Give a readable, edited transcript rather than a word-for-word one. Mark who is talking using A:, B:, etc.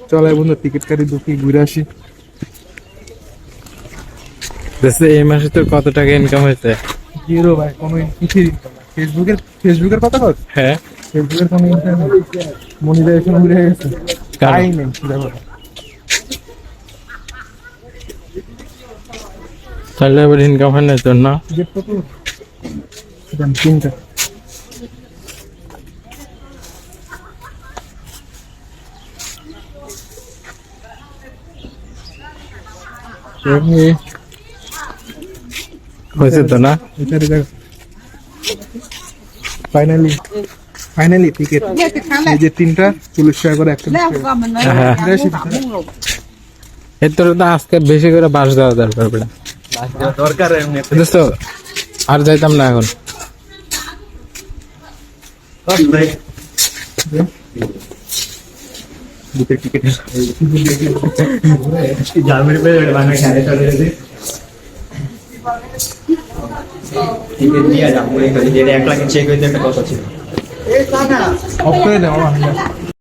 A: চল বন্ধু টিকিট কাটি দুটি ঘুরে আসি।
B: এই মাসে তোর কত টাকা ইনকাম হয়েছে?
A: জিরো ভাই, কোনো কিছুই ইনকাম না। ফেসবুকের কথা বল।
B: হ্যাঁ,
A: ফেসবুকের কোনো ইনকাম মনিটাইজেশন ঘুরে গেছে, তাই নেই দেখো।
B: তাহলে এবার ইনকাম হয় না তোর না?
A: টিকিট কত? তিনটা।
B: হয়েছে তো না?
A: ফাইনালি টিকিট এই যে তিনটা 40 টাকা করে একটা।
B: এর তোর তো আজকে বেশি করে বাস দেওয়া দরকার বেটা।
A: দরকার
B: বুঝছ তো? আর যাইতাম না এখন।
A: টিকিট
C: দিয়ে যাবো 1 লাখ চেক হইতে একটা কথা ছিল।
A: অফ করে দেওয়া